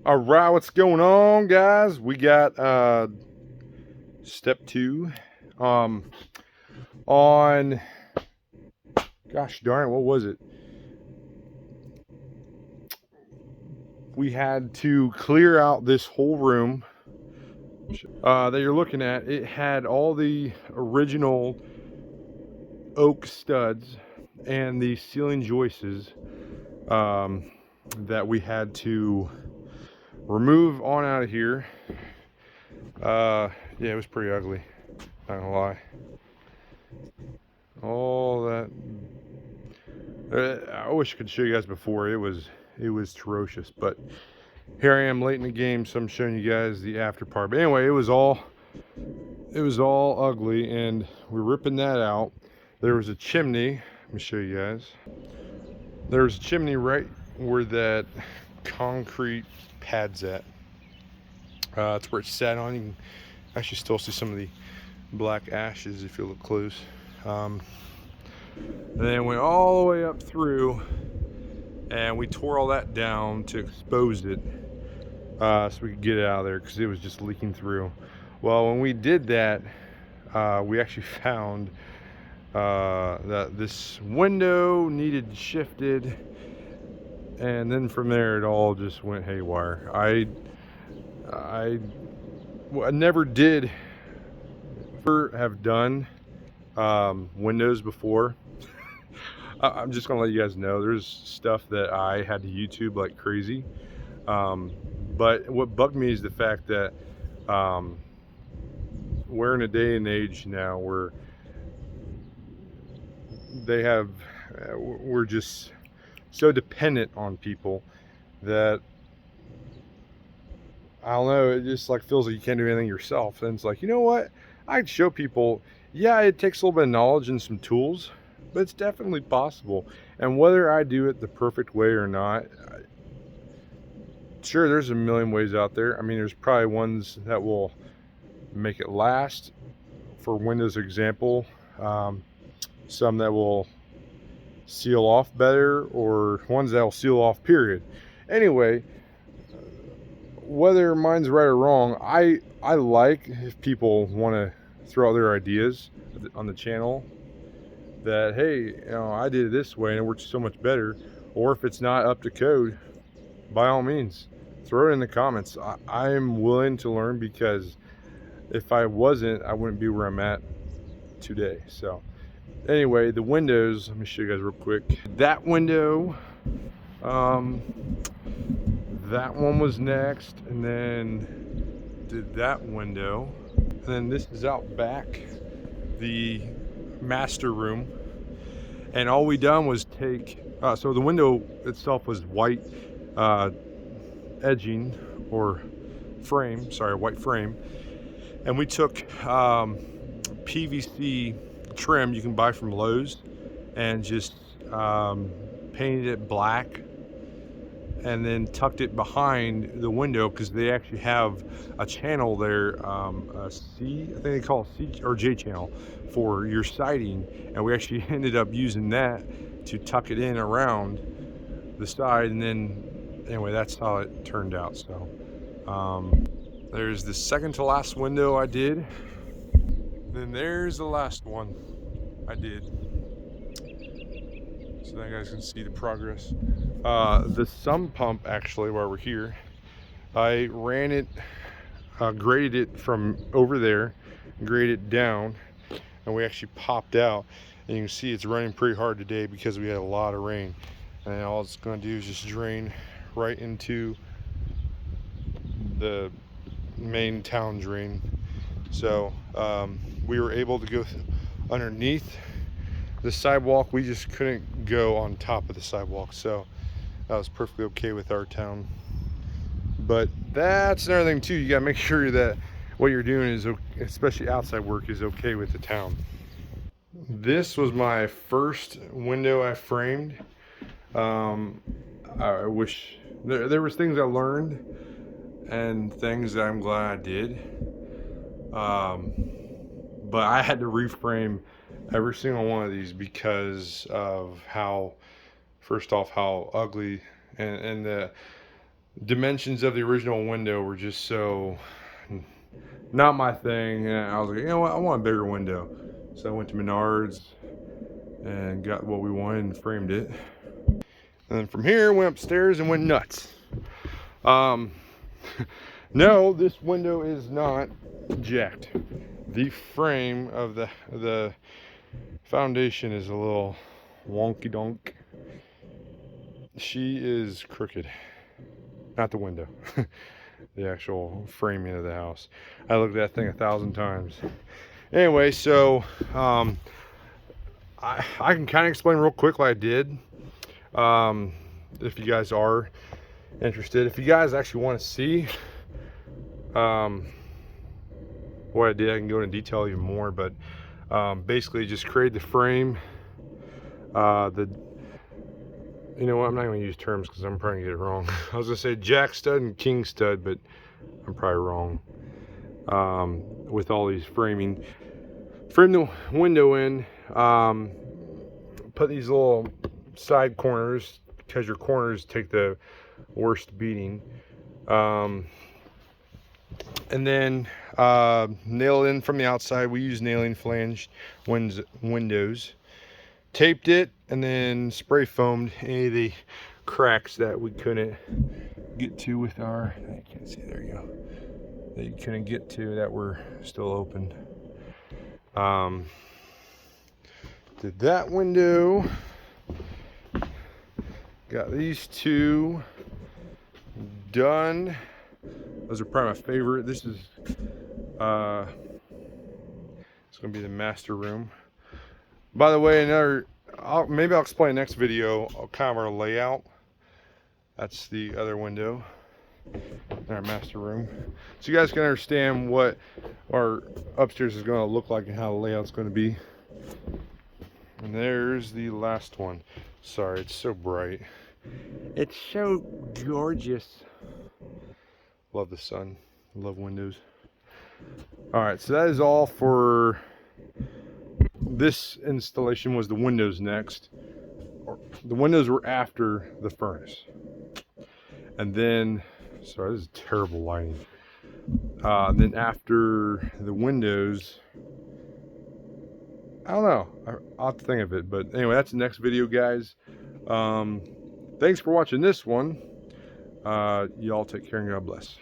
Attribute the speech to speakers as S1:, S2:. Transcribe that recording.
S1: All right, what's going on, guys? We got step 2 um on gosh darn it, what was it? We had to clear out this whole room that you're looking at. It had all the original oak studs and the ceiling joists um, that we had to remove on out of here. Yeah, it was pretty ugly, not gonna lie. All that I wish I could show you guys before. It was atrocious, but here I am late in the game, so I'm showing you guys the after part. But anyway, it was all ugly, and we're ripping that out. There was a chimney. Let me show you guys. There was a chimney right where that concrete pad's at. That's where it's sat on. You can actually still see some of the black ashes if you look close. And then went all the way up through, and we tore all that down to expose it, so we could get it out of there because it was just leaking through. Well, when we did that, we actually found that this window needed shifted, and then from there it all just went haywire. I never did ever have done windows before. I'm just gonna let you guys know there's stuff that I had to YouTube like crazy. But what bugged me is the fact that we're in a day and age now where we're just so dependent on people that I don't know, it just like feels like you can't do anything yourself. And it's like, you know what? I'd show people, yeah, it takes a little bit of knowledge and some tools, but it's definitely possible. And whether I do it the perfect way or not, sure, there's a million ways out there. I mean, there's probably ones that will make it last. For Windows example, some that will seal off better, or ones that will seal off, period. Anyway, whether mine's right or wrong, I like if people want to throw out their ideas on the channel that, hey, I did it this way and it works so much better. Or if it's not up to code, by all means, throw it in the comments. I'm willing to learn, because if I wasn't, I wouldn't be where I'm at today. So anyway, the windows, let me show you guys real quick. That window, that one was next, and then did that window, and then this is out back, the master room. And all we done was take so the window itself was white edging or frame, sorry, white frame, and we took PVC trim you can buy from Lowe's and just painted it black, and then tucked it behind the window, because they actually have a channel there, a C, I think they call it C or J channel for your siding, and we actually ended up using that to tuck it in around the side. And then anyway, that's how it turned out. So there's the second to last window I did, then there's the last one I did, so now you guys can see the progress. The sump pump, actually, while we're here, I ran it, graded it from over there, graded it down, and we actually popped out. And you can see it's running pretty hard today because we had a lot of rain. And all it's going to do is just drain right into the main town drain. So we were able to go underneath the sidewalk. We just couldn't go on top of the sidewalk, so that was perfectly okay with our town. But that's another thing too, you gotta make sure that what you're doing is, especially outside work, is okay with the town. This was my first window I framed. I wish there was things I learned and things that I'm glad I did, but I had to reframe every single one of these because of how, first off, how ugly, and the dimensions of the original window were just so not my thing. And I was like, you know what, I want a bigger window. So I went to Menards and got what we wanted and framed it. And then from here, went upstairs and went nuts. No, this window is not jacked. The frame of the foundation is a little wonky donk. She is crooked. Not the window. The actual framing of the house. I looked at that thing 1,000 times. Anyway, so I can kind of explain real quick what I did. If you guys are interested, if you guys actually want to see what I did, I can go into detail even more. But basically, just create the frame. You know what? I'm not going to use terms because I'm probably going to get it wrong. I was going to say jack stud and king stud, but I'm probably wrong. With all these framing, frame the window in. Put these little side corners because your corners take the worst beating. And then nail it in from the outside. We use nailing flange windows. Taped it and then spray foamed any of the cracks that we couldn't get to with our, I can't see, there you go, that you couldn't get to that were still open. Did that window. Got these two done. Those are probably my favorite. This is it's gonna be the master room. By the way, maybe I'll explain next video kind of our layout. That's the other window in our master room, so you guys can understand what our upstairs is going to look like and how the layout's going to be. And there's the last one. Sorry, it's so bright. It's so gorgeous. Love the sun. Love windows. All right, so that is all for this installation. Was the windows next. The windows were after the furnace. And then, sorry, this is terrible lighting. Then after the windows, I don't know. I'll have to think of it. But anyway, that's the next video, guys. Thanks for watching this one. Y'all take care and God bless.